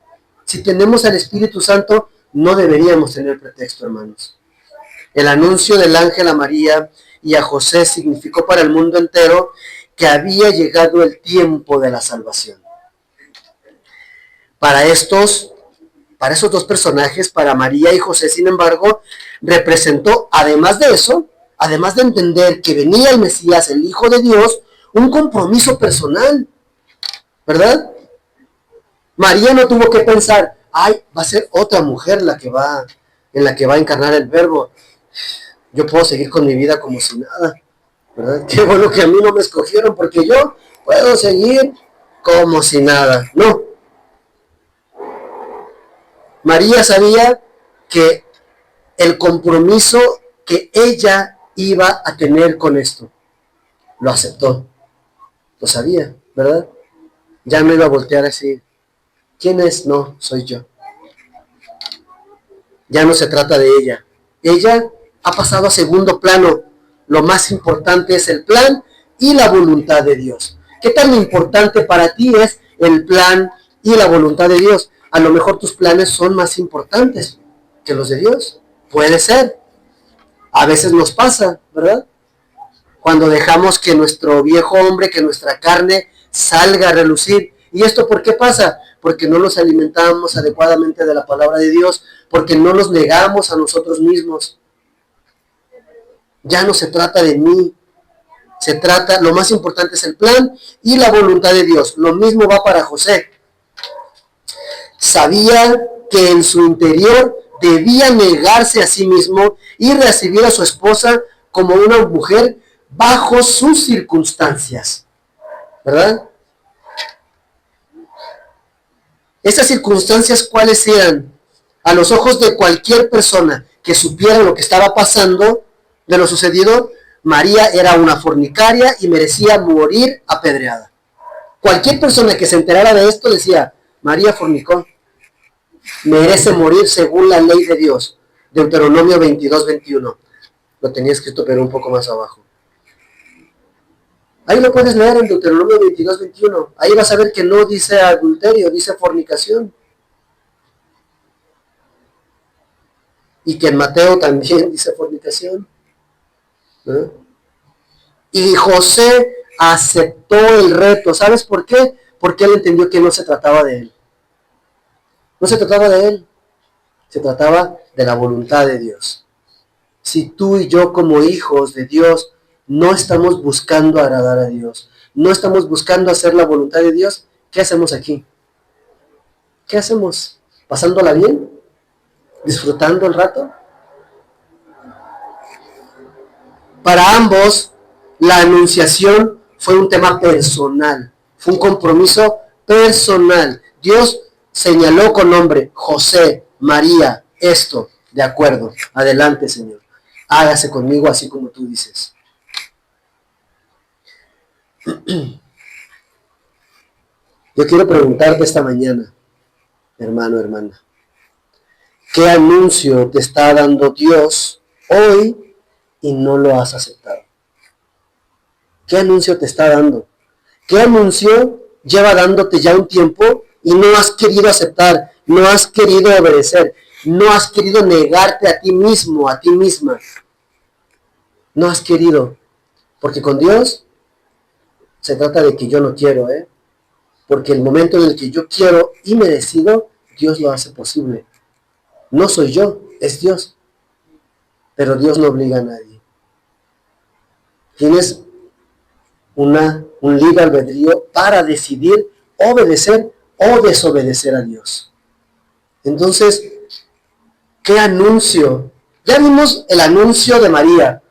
Si tenemos al Espíritu Santo, no deberíamos tener pretexto, hermanos. El anuncio del ángel a María y a José significó para el mundo entero que había llegado el tiempo de la salvación. Para esos dos personajes, para María y José, sin embargo, representó, además de eso, además de entender que venía el Mesías, el Hijo de Dios, un compromiso personal, ¿verdad? María no tuvo que pensar, va a ser otra mujer en la que va a encarnar el Verbo. Yo puedo seguir con mi vida como si nada, ¿verdad? Qué bueno que a mí no me escogieron porque yo puedo seguir como si nada. No. María sabía que el compromiso que ella iba a tener con esto, lo aceptó. Lo sabía, ¿verdad? Ya no iba a voltear así. ¿Quién es? No, soy yo. Ya no se trata de ella. Ella ha pasado a segundo plano. Lo más importante es el plan y la voluntad de Dios. ¿Qué tan importante para ti es el plan y la voluntad de Dios? A lo mejor tus planes son más importantes que los de Dios. Puede ser. A veces nos pasa, ¿verdad? Cuando dejamos que nuestro viejo hombre, que nuestra carne salga a relucir. ¿Y esto por qué pasa? Porque no nos alimentamos adecuadamente de la palabra de Dios, porque no nos negamos a nosotros mismos. Ya no se trata de mí, lo más importante es el plan y la voluntad de Dios. Lo mismo va para José. Sabía que en su interior debía negarse a sí mismo y recibir a su esposa como una mujer bajo sus circunstancias, ¿verdad? Esas circunstancias, ¿cuáles eran? A los ojos de cualquier persona que supiera lo que estaba pasando de lo sucedido, María era una fornicaria y merecía morir apedreada. Cualquier persona que se enterara de esto decía, María fornicó, merece morir según la ley de Dios. Deuteronomio 22:21. Lo tenía escrito pero un poco más abajo. Ahí lo puedes leer en Deuteronomio 22:21. Ahí vas a ver que no dice adulterio, dice fornicación. Y que en Mateo también dice fornicación. ¿No? Y José aceptó el reto. ¿Sabes por qué? Porque él entendió que no se trataba de él. No se trataba de él. Se trataba de la voluntad de Dios. Si tú y yo como hijos de Dios no estamos buscando agradar a Dios, no estamos buscando hacer la voluntad de Dios, ¿qué hacemos aquí? ¿Qué hacemos? ¿Pasándola bien? ¿Disfrutando el rato? Para ambos, la anunciación fue un tema personal, fue un compromiso personal. Dios señaló con nombre, José, María, esto, de acuerdo, adelante Señor, hágase conmigo así como tú dices. Yo quiero preguntarte esta mañana, hermano, hermana, ¿qué anuncio te está dando Dios hoy y no lo has aceptado? ¿Qué anuncio te está dando? ¿Qué anuncio lleva dándote ya un tiempo y no has querido aceptar, no has querido obedecer, no has querido negarte a ti mismo, a ti misma? No has querido, porque con Dios se trata de que yo no quiero, porque el momento en el que yo quiero y me decido, Dios lo hace posible. No soy yo, es Dios. Pero Dios no obliga a nadie. Tienes un libre albedrío para decidir obedecer o desobedecer a Dios. Entonces, ¿qué anuncio? Ya vimos el anuncio de María.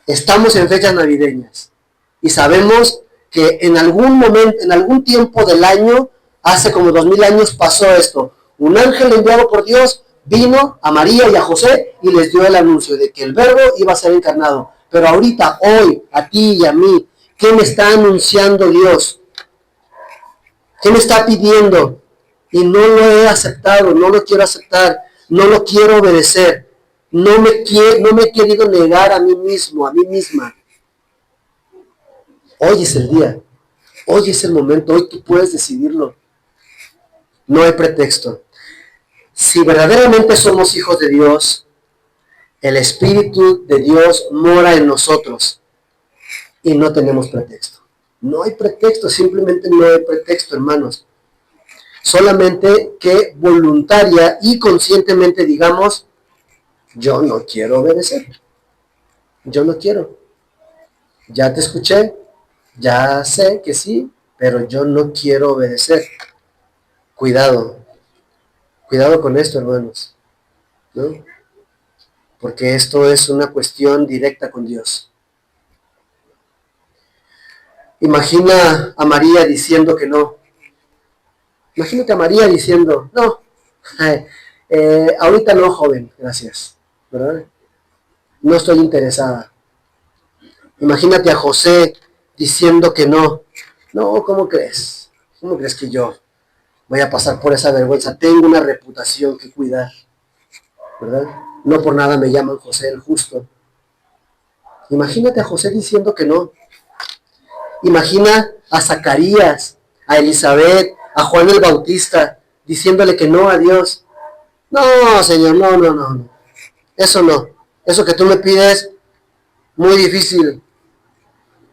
Estamos en fechas navideñas y sabemos que en algún momento, en algún tiempo del año, hace como 2000 años pasó esto. Un ángel enviado por Dios vino a María y a José y les dio el anuncio de que el Verbo iba a ser encarnado. Pero ahorita, hoy, a ti y a mí, ¿qué me está anunciando Dios? ¿Qué me está pidiendo? Y no lo he aceptado, no lo quiero aceptar, no lo quiero obedecer. No me he querido negar a mí mismo, a mí misma. Hoy es el día, hoy es el momento, hoy tú puedes decidirlo. No hay pretexto. Si verdaderamente somos hijos de Dios, el Espíritu de Dios mora en nosotros y no tenemos pretexto. No hay pretexto, simplemente no hay pretexto, hermanos. Solamente que voluntaria y conscientemente digamos, yo no quiero obedecer. Yo no quiero. Ya te escuché, ya sé que sí, pero yo no quiero obedecer. Cuidado. Cuidado con esto, hermanos, ¿no? Porque esto es una cuestión directa con Dios. Imagina a María diciendo que no. Imagínate a María diciendo, no, ahorita no, joven, gracias, ¿verdad? No estoy interesada. Imagínate a José diciendo que no. No, ¿cómo crees? ¿Cómo crees que yo voy a pasar por esa vergüenza? Tengo una reputación que cuidar, ¿verdad? No por nada me llaman José el Justo. Imagínate a José diciendo que no. Imagina a Zacarías, a Elizabeth, a Juan el Bautista, diciéndole que no a Dios. No, Señor, no. Eso no. Eso que tú me pides, muy difícil.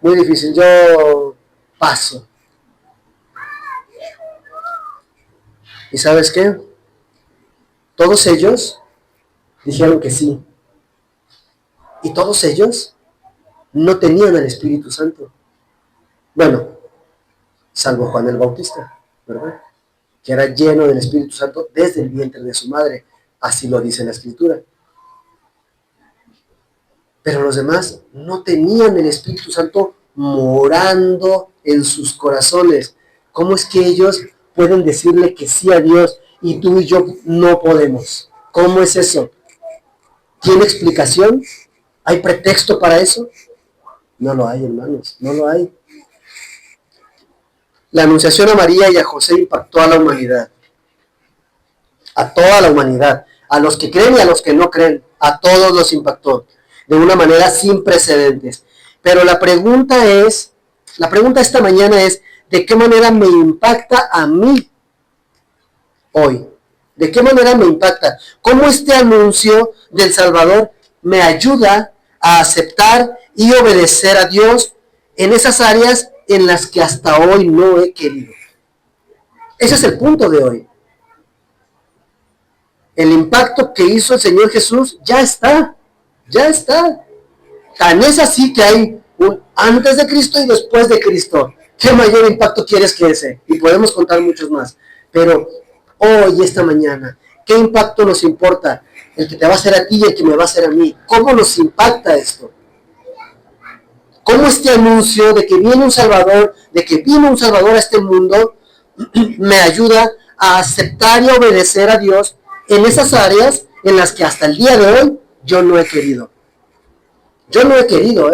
Muy difícil. Yo paso. ¿Y sabes qué? Todos ellos dijeron que sí. Y todos ellos no tenían al Espíritu Santo. Bueno, salvo Juan el Bautista, ¿verdad? Que era lleno del Espíritu Santo desde el vientre de su madre. Así lo dice la Escritura. Pero los demás no tenían el Espíritu Santo morando en sus corazones. ¿Cómo es que ellos pueden decirle que sí a Dios y tú y yo no podemos? ¿Cómo es eso? ¿Tiene explicación? ¿Hay pretexto para eso? No lo hay, hermanos, no lo hay. La anunciación a María y a José impactó a la humanidad. A toda la humanidad. A los que creen y a los que no creen. A todos los impactó. De una manera sin precedentes. Pero la pregunta esta mañana es, ¿de qué manera me impacta a mí hoy? ¿De qué manera me impacta? ¿Cómo este anuncio del Salvador me ayuda a aceptar y obedecer a Dios en esas áreas en las que hasta hoy no he querido? Ese es el punto de hoy. El impacto que hizo el Señor Jesús ya está. Tan es así que hay un antes de Cristo y después de Cristo. ¿Qué mayor impacto quieres que ese? Y podemos contar muchos más. Pero hoy, esta mañana, ¿qué impacto nos importa? El que te va a hacer a ti y el que me va a hacer a mí. ¿Cómo nos impacta esto? ¿Cómo este anuncio de que viene un Salvador, a este mundo, me ayuda a aceptar y a obedecer a Dios en esas áreas en las que hasta el día de hoy yo no he querido? Yo no he querido,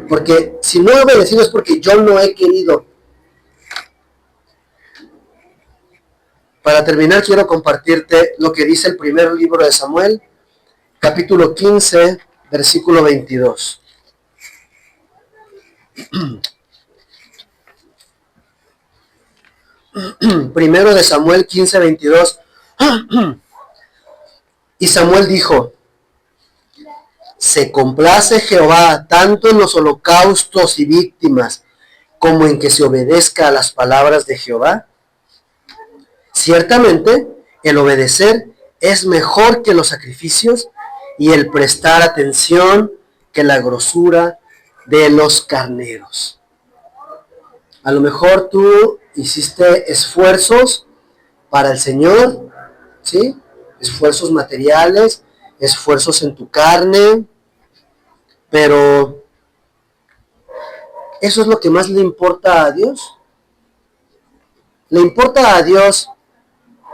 porque si no he obedecido es porque yo no he querido. Para terminar, quiero compartirte lo que dice el primer libro de Samuel, capítulo 15, versículo 22. Primero de Samuel 15, 22. Y Samuel dijo: se complace Jehová tanto en los holocaustos y víctimas como en que se obedezca a las palabras de Jehová. Ciertamente, el obedecer es mejor que los sacrificios y el prestar atención que la grosura de los carneros. A lo mejor tú hiciste esfuerzos para el Señor, ¿sí? Esfuerzos materiales, esfuerzos en tu carne, pero ¿eso es lo que más le importa a Dios? ¿Le importa a Dios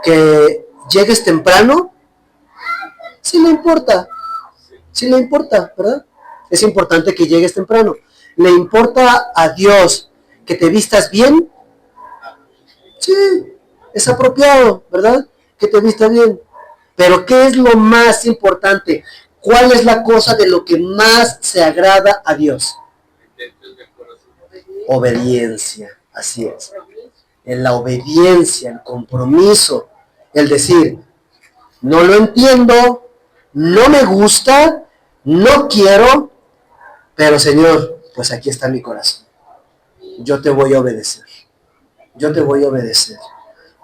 que llegues temprano? Sí le importa, ¿verdad? Es importante que llegues temprano. ¿Le importa a Dios que te vistas bien? Sí, es apropiado, ¿verdad? Que te vistas bien. Pero ¿qué es lo más importante? ¿Cuál es la cosa de lo que más se agrada a Dios? Obediencia, así es. En la obediencia, el compromiso, el decir, no lo entiendo, no me gusta, no quiero, pero Señor, pues aquí está mi corazón. Yo te voy a obedecer.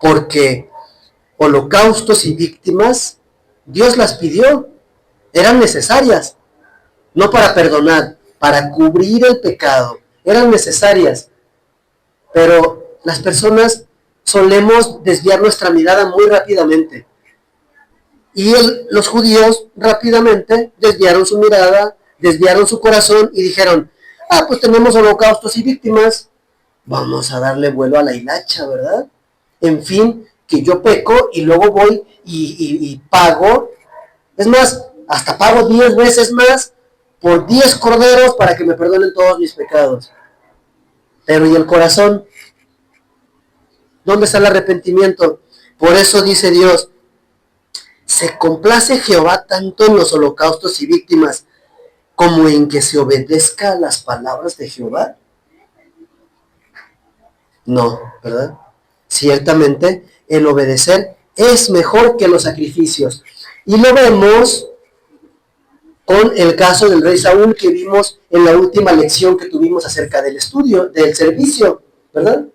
Porque holocaustos y víctimas, Dios las pidió, eran necesarias, no para perdonar, para cubrir el pecado, eran necesarias, pero las personas solemos desviar nuestra mirada muy rápidamente, y los judíos rápidamente desviaron su mirada, desviaron su corazón y dijeron, pues tenemos holocaustos y víctimas, vamos a darle vuelo a la hilacha, ¿verdad? En fin, que yo peco y luego voy y pago. Es más, hasta pago 10 veces más por 10 corderos para que me perdonen todos mis pecados. Pero ¿y el corazón? ¿Dónde está el arrepentimiento? Por eso dice Dios, se complace Jehová tanto en los holocaustos y víctimas como en que se obedezca a las palabras de Jehová. No, ¿verdad? Ciertamente, el obedecer es mejor que los sacrificios. Y lo vemos con el caso del rey Saúl que vimos en la última lección que tuvimos acerca del estudio, del servicio, ¿verdad?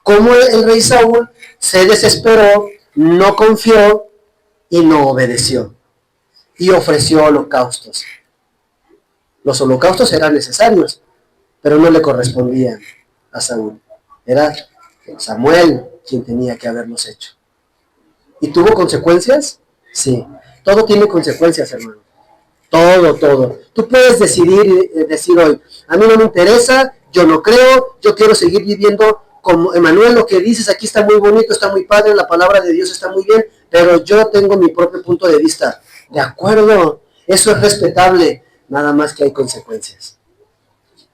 Cómo el rey Saúl se desesperó, no confió y no obedeció. Y ofreció holocaustos. Los holocaustos eran necesarios, pero no le correspondían a Saúl. Era Samuel quien tenía que haberlos hecho. ¿Y tuvo consecuencias? Sí. Todo tiene consecuencias, hermano. Todo. Tú puedes decidir, decir hoy, a mí no me interesa, yo no creo, yo quiero seguir viviendo como Emanuel, lo que dices aquí está muy bonito, está muy padre, la palabra de Dios está muy bien, pero yo tengo mi propio punto de vista. De acuerdo, eso es respetable, nada más que hay consecuencias.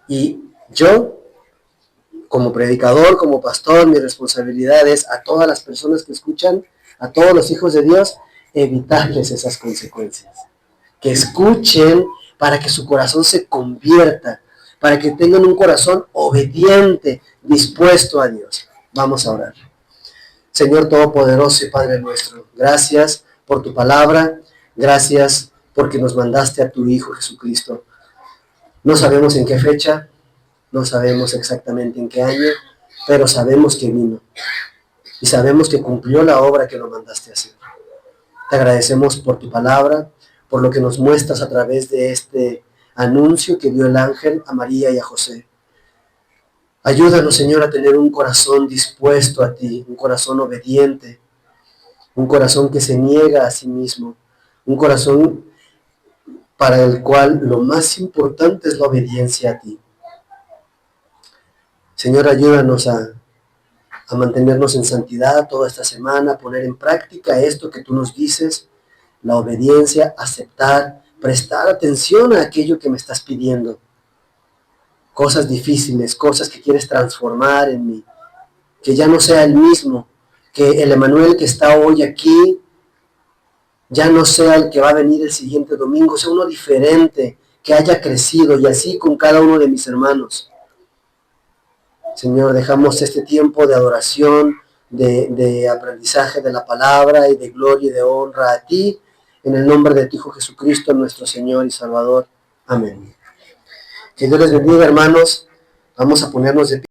Y yo, como predicador, como pastor, mi responsabilidad es a todas las personas que escuchan, a todos los hijos de Dios, evitarles esas consecuencias. Que escuchen para que su corazón se convierta, para que tengan un corazón obediente, dispuesto a Dios. Vamos a orar. Señor Todopoderoso y Padre nuestro, gracias por tu palabra, gracias porque nos mandaste a tu Hijo Jesucristo. No sabemos en qué fecha, no sabemos exactamente en qué año, pero sabemos que vino y sabemos que cumplió la obra que lo mandaste a hacer. Te agradecemos por tu palabra, por lo que nos muestras a través de este anuncio que dio el ángel a María y a José. Ayúdanos, Señor, a tener un corazón dispuesto a ti, un corazón obediente, un corazón que se niega a sí mismo, un corazón para el cual lo más importante es la obediencia a ti. Señor, ayúdanos a mantenernos en santidad toda esta semana, a poner en práctica esto que tú nos dices, la obediencia, aceptar, prestar atención a aquello que me estás pidiendo. Cosas difíciles, cosas que quieres transformar en mí, que ya no sea el mismo, que el Emanuel que está hoy aquí ya no sea el que va a venir el siguiente domingo, sea uno diferente, que haya crecido, y así con cada uno de mis hermanos. Señor, dejamos este tiempo de adoración, de aprendizaje de la palabra y de gloria y de honra a ti, en el nombre de tu Hijo Jesucristo, nuestro Señor y Salvador. Amén. Que Dios les bendiga, hermanos. Vamos a ponernos de pie.